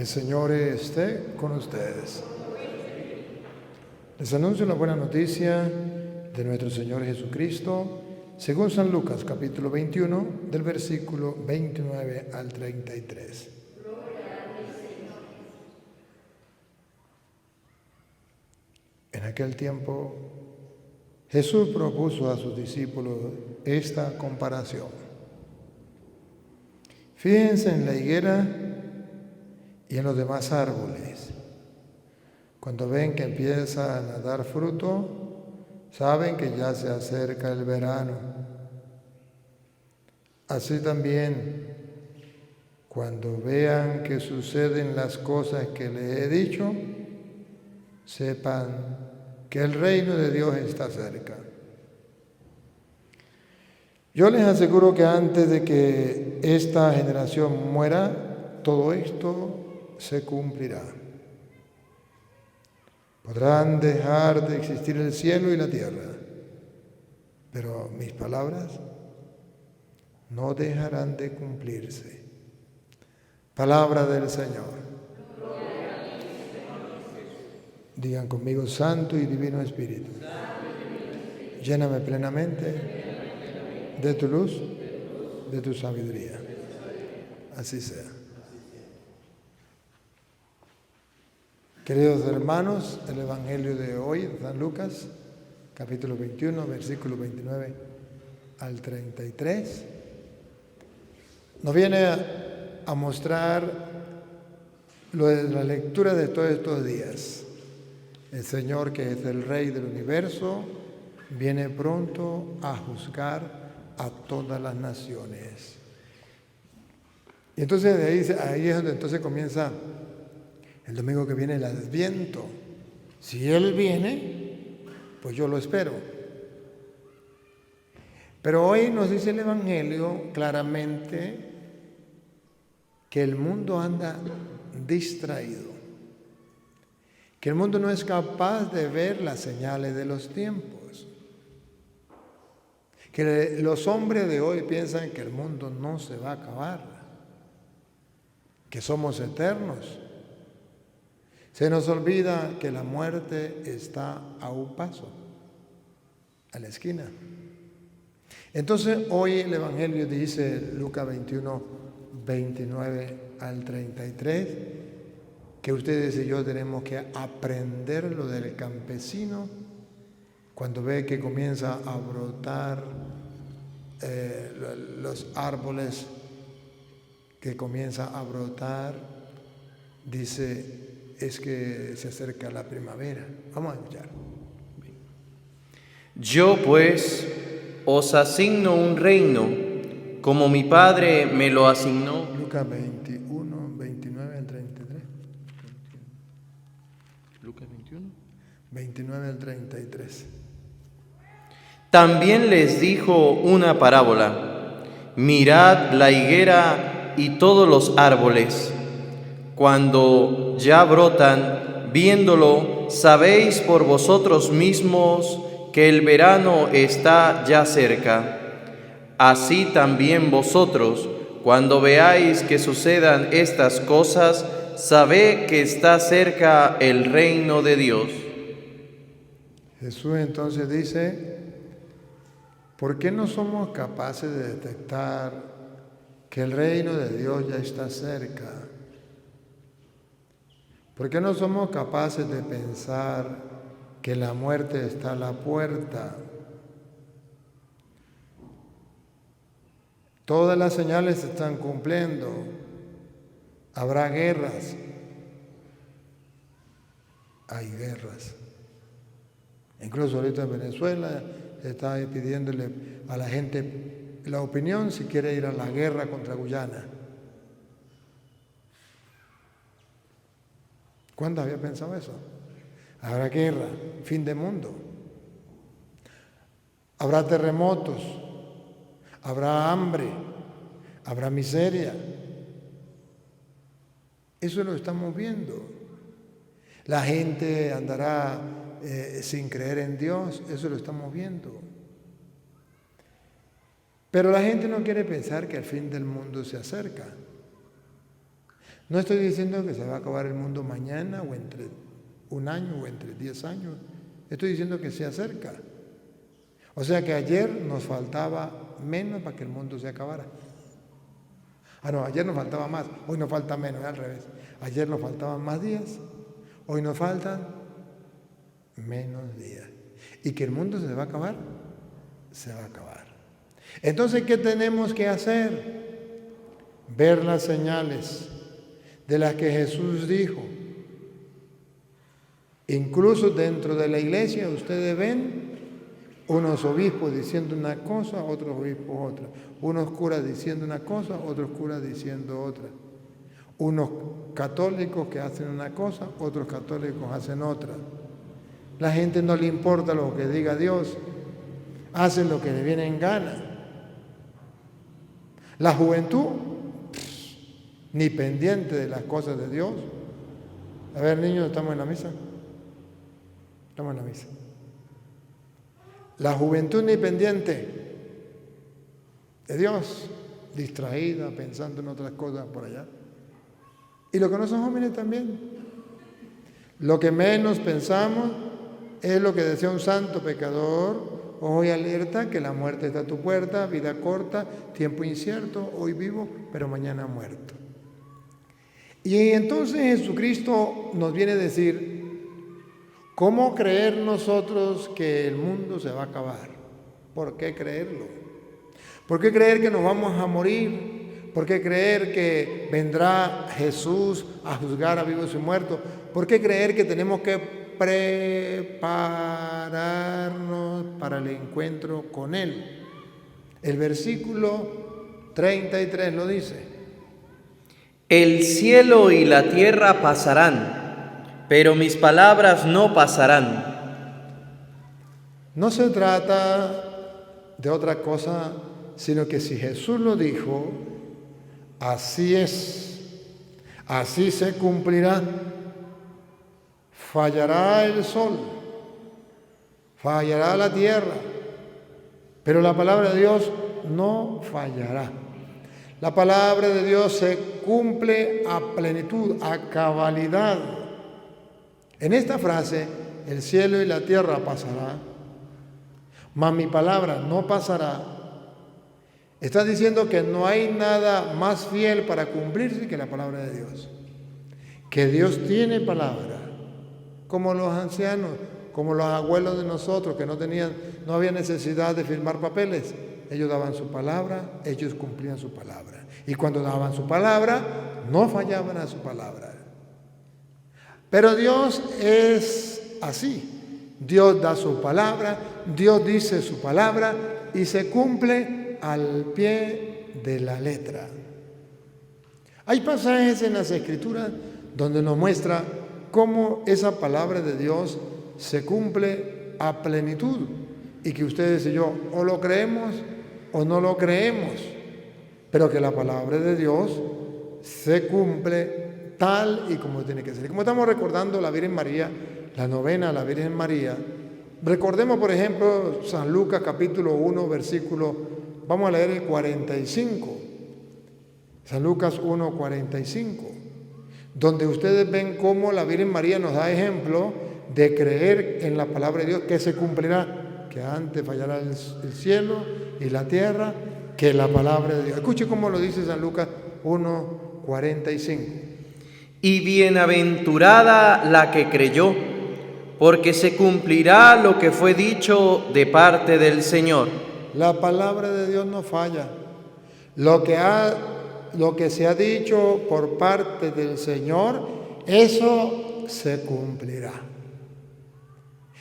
El Señor esté con ustedes. Les anuncio la buena noticia de nuestro Señor Jesucristo, según San Lucas, capítulo 21, del versículo 29 al 33. En aquel tiempo, Jesús propuso a sus discípulos esta comparación. Fíjense en la higuera y en los demás árboles. Cuando ven que empiezan a dar fruto, saben que ya se acerca el verano. Así también, cuando vean que suceden las cosas que les he dicho, sepan que el reino de Dios está cerca. Yo les aseguro que antes de que esta generación muera, todo esto se cumplirá. Podrán dejar de existir el cielo y la tierra, pero mis palabras no dejarán de cumplirse. Palabra del Señor. Digan conmigo: Santo y Divino Espíritu, lléname plenamente de tu luz, de tu sabiduría. Así sea. Queridos hermanos, el Evangelio de hoy, de San Lucas, capítulo 21, versículo 29 al 33, nos viene a mostrar lo de la lectura de todos estos días. El Señor, que es el Rey del universo, viene pronto a juzgar a todas las naciones. Y entonces ahí es donde entonces comienza el domingo que viene el Adviento. Si Él viene, pues yo lo espero. Pero hoy nos dice el Evangelio claramente que el mundo anda distraído, que el mundo no es capaz de ver las señales de los tiempos, que los hombres de hoy piensan que el mundo no se va a acabar, que somos eternos. Se nos olvida que la muerte está a un paso, a la esquina. Entonces hoy el Evangelio dice, Lucas 21, 29 al 33, que ustedes y yo tenemos que aprender lo del campesino cuando ve que comienza a brotar los árboles, que comienza a brotar, dice, es que se acerca la primavera. Vamos a escuchar. Yo pues os asigno un reino, como mi Padre me lo asignó. Lucas 21, 29 al 33. Lucas 21. 29 al 33. También les dijo una parábola. Mirad la higuera y todos los árboles. Cuando ya brotan, viéndolo, sabéis por vosotros mismos que el verano está ya cerca. Así también vosotros, cuando veáis que sucedan estas cosas, sabed que está cerca el reino de Dios. Jesús entonces dice, ¿por qué no somos capaces de detectar que el reino de Dios ya está cerca? ¿Por qué no somos capaces de pensar que la muerte está a la puerta? Todas las señales se están cumpliendo. Habrá guerras. Hay guerras. Incluso ahorita en Venezuela se está pidiéndole a la gente la opinión si quiere ir a la guerra contra Guyana. ¿Cuándo había pensado eso? Habrá guerra, fin de mundo. Habrá terremotos, habrá hambre, habrá miseria. Eso lo estamos viendo. La gente andará sin creer en Dios, eso lo estamos viendo. Pero la gente no quiere pensar que el fin del mundo se acerca. No estoy diciendo que se va a acabar el mundo mañana o entre un año o entre 10 años. Estoy diciendo que se acerca. O sea que ayer nos faltaba menos para que el mundo se acabara. No, ayer nos faltaba más, hoy nos falta menos, es al revés. Ayer nos faltaban más días, hoy nos faltan menos días. ¿Y que el mundo se va a acabar? Se va a acabar. Entonces, ¿qué tenemos que hacer? Ver las señales de las que Jesús dijo. Incluso dentro de la iglesia ustedes ven unos obispos diciendo una cosa, otros obispos otra. Unos curas diciendo una cosa, otros curas diciendo otra. Unos católicos que hacen una cosa, otros católicos hacen otra. La gente no le importa lo que diga Dios, hacen lo que le viene en gana. La juventud, ni pendiente de las cosas de Dios. A ver, niños, ¿estamos en la misa? Estamos en la misa. La juventud ni pendiente de Dios, distraída, pensando en otras cosas por allá. Y los que no son jóvenes también. Lo que menos pensamos es lo que decía un santo pecador: hoy alerta que la muerte está a tu puerta, vida corta, tiempo incierto, hoy vivo, pero mañana muerto. Y entonces Jesucristo nos viene a decir: ¿cómo creer nosotros que el mundo se va a acabar? ¿Por qué creerlo? ¿Por qué creer que nos vamos a morir? ¿Por qué creer que vendrá Jesús a juzgar a vivos y muertos? ¿Por qué creer que tenemos que prepararnos para el encuentro con Él? El versículo 33 lo dice: el cielo y la tierra pasarán, pero mis palabras no pasarán. No se trata de otra cosa, sino que si Jesús lo dijo, así es, así se cumplirá. Fallará el sol, fallará la tierra, pero la palabra de Dios no fallará. La palabra de Dios se cumple a plenitud, a cabalidad. En esta frase, el cielo y la tierra pasará, mas mi palabra no pasará. Está diciendo que no hay nada más fiel para cumplirse que la palabra de Dios. Que Dios tiene palabra, como los ancianos, como los abuelos de nosotros que no había necesidad de firmar papeles. Ellos daban su palabra, ellos cumplían su palabra. Y cuando daban su palabra, no fallaban a su palabra. Pero Dios es así. Dios da su palabra, Dios dice su palabra y se cumple al pie de la letra. Hay pasajes en las Escrituras donde nos muestra cómo esa palabra de Dios se cumple a plenitud y que ustedes y yo o lo creemos o no lo creemos, pero que la palabra de Dios se cumple tal y como tiene que ser. Como estamos recordando la Virgen María, la novena a la Virgen María, recordemos por ejemplo San Lucas capítulo 1 versículo, vamos a leer el 45, San Lucas 1, 45, donde ustedes ven cómo la Virgen María nos da ejemplo de creer en la palabra de Dios que se cumplirá, que antes fallará el cielo y la tierra, que la palabra de Dios. Escuche cómo lo dice San Lucas 1, 45. Y bienaventurada la que creyó, porque se cumplirá lo que fue dicho de parte del Señor. La palabra de Dios no falla. Lo que se ha dicho por parte del Señor, eso se cumplirá.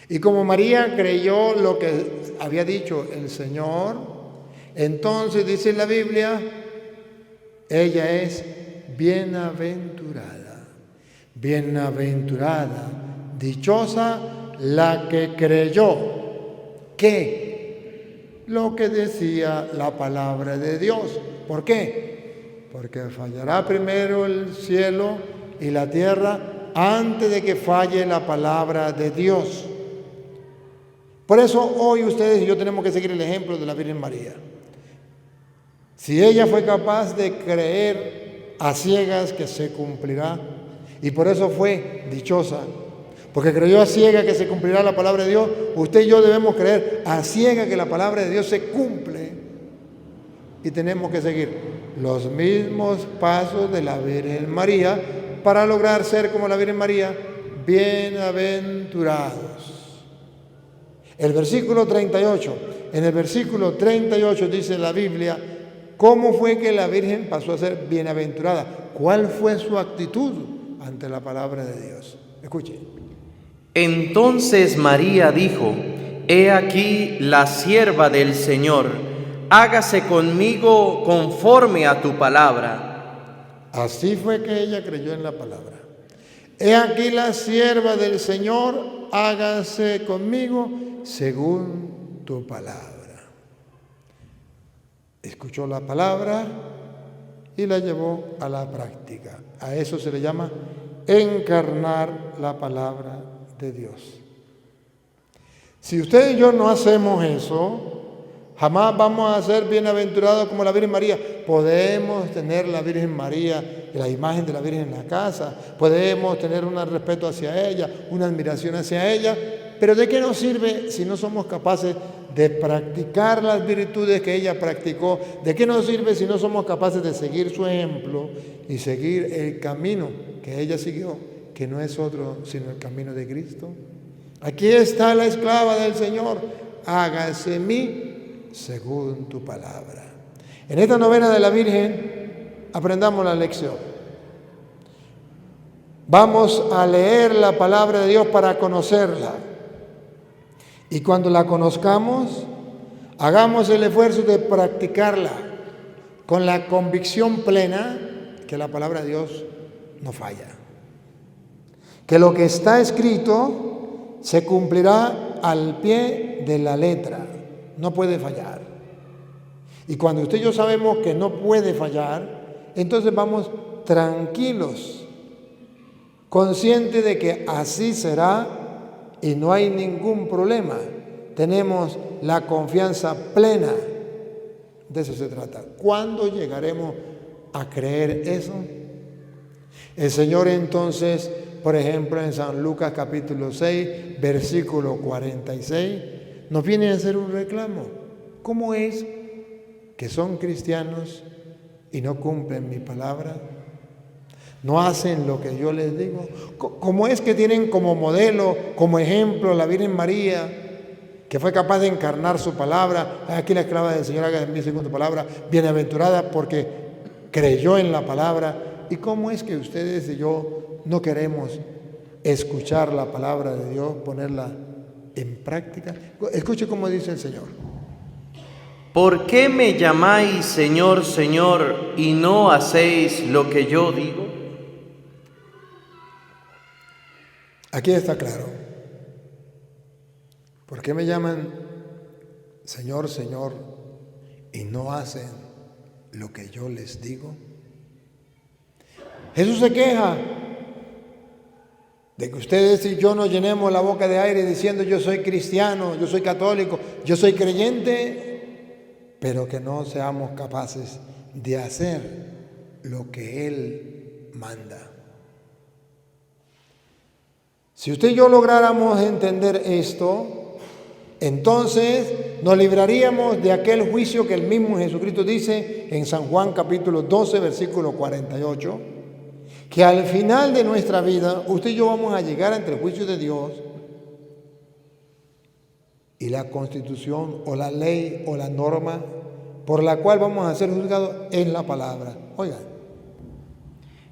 Y como María creyó lo que había dicho el Señor, entonces dice la Biblia, ella es bienaventurada, bienaventurada, dichosa la que creyó. ¿Qué? Lo que decía la palabra de Dios. ¿Por qué? Porque fallará primero el cielo y la tierra antes de que falle la palabra de Dios. Por eso hoy ustedes y yo tenemos que seguir el ejemplo de la Virgen María. Si ella fue capaz de creer a ciegas que se cumplirá. Y por eso fue dichosa, porque creyó a ciegas que se cumplirá la palabra de Dios. Usted y yo debemos creer a ciegas que la palabra de Dios se cumple. Y tenemos que seguir los mismos pasos de la Virgen María para lograr ser como la Virgen María, bienaventurados. El versículo 38, en el versículo 38 dice la Biblia, ¿cómo fue que la Virgen pasó a ser bienaventurada? ¿Cuál fue su actitud ante la palabra de Dios? Escuche. Entonces María dijo: He aquí la sierva del Señor, hágase conmigo conforme a tu palabra. Así fue que ella creyó en la palabra. He aquí la sierva del Señor, hágase conmigo según tu palabra. Escuchó la palabra y la llevó a la práctica. A eso se le llama encarnar la palabra de Dios. Si usted y yo no hacemos eso, jamás vamos a ser bienaventurados como la Virgen María. Podemos tener la Virgen María, la imagen de la Virgen en la casa, podemos tener un respeto hacia ella, una admiración hacia ella, pero ¿de qué nos sirve si no somos capaces de practicar las virtudes que ella practicó? ¿De qué nos sirve si no somos capaces de seguir su ejemplo y seguir el camino que ella siguió, que no es otro sino el camino de Cristo? Aquí está la esclava del Señor, hágase en mí según tu palabra. En esta novena de la Virgen aprendamos la lección. Vamos a leer la palabra de Dios para conocerla. Y cuando la conozcamos, hagamos el esfuerzo de practicarla con la convicción plena que la palabra de Dios no falla. Que lo que está escrito se cumplirá al pie de la letra. No puede fallar. Y cuando usted y yo sabemos que no puede fallar, entonces vamos tranquilos, conscientes de que así será y no hay ningún problema. Tenemos la confianza plena. De eso se trata. ¿Cuándo llegaremos a creer eso? El Señor entonces, por ejemplo, en San Lucas capítulo 6, versículo 46, nos viene a hacer un reclamo. ¿Cómo es que son cristianos y no cumplen mi palabra? ¿No hacen lo que yo les digo? ¿Cómo es que tienen como modelo, como ejemplo, la Virgen María, que fue capaz de encarnar su palabra? Aquí la esclava del Señor, haga en mí según tu palabra, bienaventurada porque creyó en la palabra. ¿Y cómo es que ustedes y yo no queremos escuchar la palabra de Dios, ponerla en práctica? Escuche cómo dice el Señor. ¿Por qué me llamáis Señor, Señor, y no hacéis lo que yo digo? Aquí está claro. ¿Por qué me llaman Señor, Señor, y no hacen lo que yo les digo? Jesús se queja de que ustedes y yo nos llenemos la boca de aire diciendo yo soy cristiano, yo soy católico, yo soy creyente, pero que no seamos capaces de hacer lo que Él manda. Si usted y yo lográramos entender esto, entonces nos libraríamos de aquel juicio que el mismo Jesucristo dice en San Juan capítulo 12, versículo 48, que al final de nuestra vida usted y yo vamos a llegar ante el juicio de Dios y la constitución o la ley o la norma por la cual vamos a ser juzgados es la palabra. Oigan.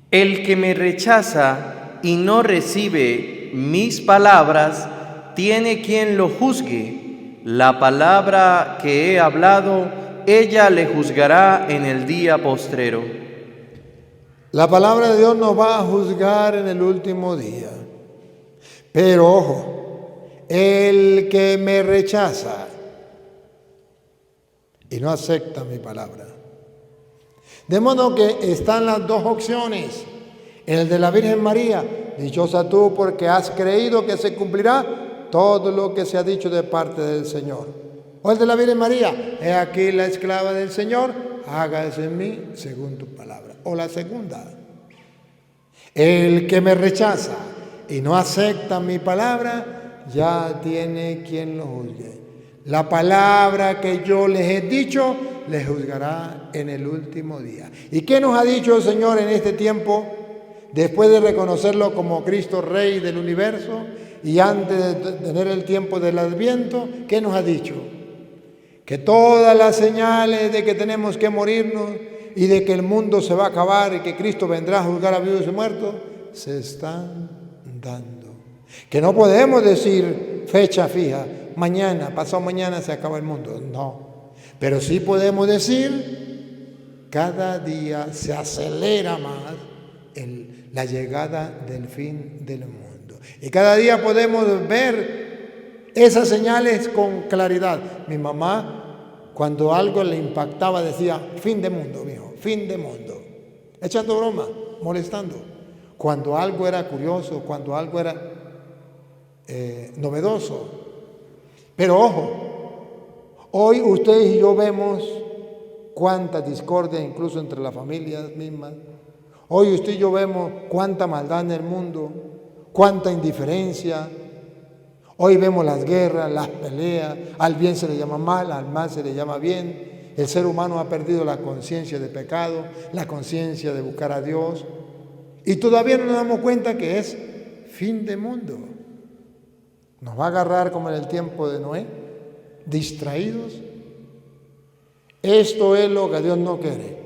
El que me rechaza y no recibe mis palabras, tiene quien lo juzgue. La palabra que he hablado, ella le juzgará en el día postrero. La palabra de Dios nos va a juzgar en el último día. Pero ojo, el que me rechaza y no acepta mi palabra. De modo que están las dos opciones. El de la Virgen María, dichosa tú porque has creído que se cumplirá todo lo que se ha dicho de parte del Señor. O el de la Virgen María, he aquí la esclava del Señor, hágase en mí según tu palabra. O la segunda, el que me rechaza y no acepta mi palabra, ya tiene quien lo juzgue. La palabra que yo les he dicho, les juzgará en el último día. ¿Y qué nos ha dicho el Señor en este tiempo? Después de reconocerlo como Cristo Rey del universo y antes de tener el tiempo del Adviento, ¿qué nos ha dicho? Que todas las señales de que tenemos que morirnos y de que el mundo se va a acabar y que Cristo vendrá a juzgar a vivos y muertos, se están dando. Que no podemos decir fecha fija, mañana, pasado mañana se acaba el mundo. No, pero sí podemos decir, cada día se acelera más la llegada del fin del mundo. Y cada día podemos ver esas señales con claridad. Mi mamá, cuando algo le impactaba, decía, fin de mundo, mijo, fin de mundo. Echando broma, molestando. Cuando algo era curioso, cuando algo era novedoso. Pero ojo, hoy ustedes y yo vemos cuánta discordia incluso entre las familias mismas. Hoy usted y yo vemos cuánta maldad en el mundo, cuánta indiferencia. Hoy vemos las guerras, las peleas, al bien se le llama mal, al mal se le llama bien. El ser humano ha perdido la conciencia de pecado, la conciencia de buscar a Dios. Y todavía no nos damos cuenta que es fin de mundo. Nos va a agarrar como en el tiempo de Noé, distraídos. Esto es lo que Dios no quiere.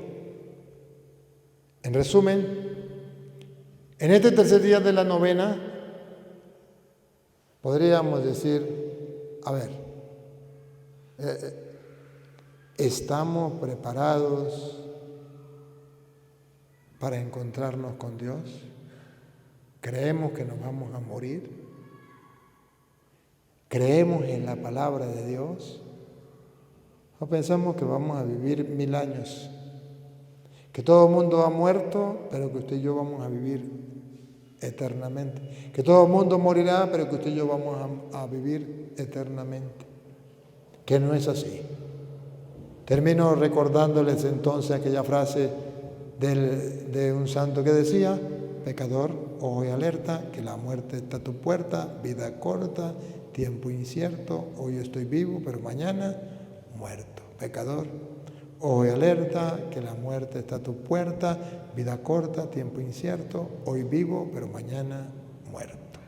En resumen, en este tercer día de la novena, podríamos decir, a ver, ¿estamos preparados para encontrarnos con Dios? ¿Creemos que nos vamos a morir? ¿Creemos en la palabra de Dios? ¿O pensamos que vamos a vivir 1000 años? Que todo el mundo ha muerto, pero que usted y yo vamos a vivir eternamente. Que todo el mundo morirá, pero que usted y yo vamos a vivir eternamente. Que no es así. Termino recordándoles entonces aquella frase de un santo que decía, pecador, ojo y alerta, que la muerte está a tu puerta, vida corta, tiempo incierto, hoy estoy vivo, pero mañana muerto. Pecador, ojo y alerta, que la muerte está a tu puerta, vida corta, tiempo incierto, hoy vivo, pero mañana muerto.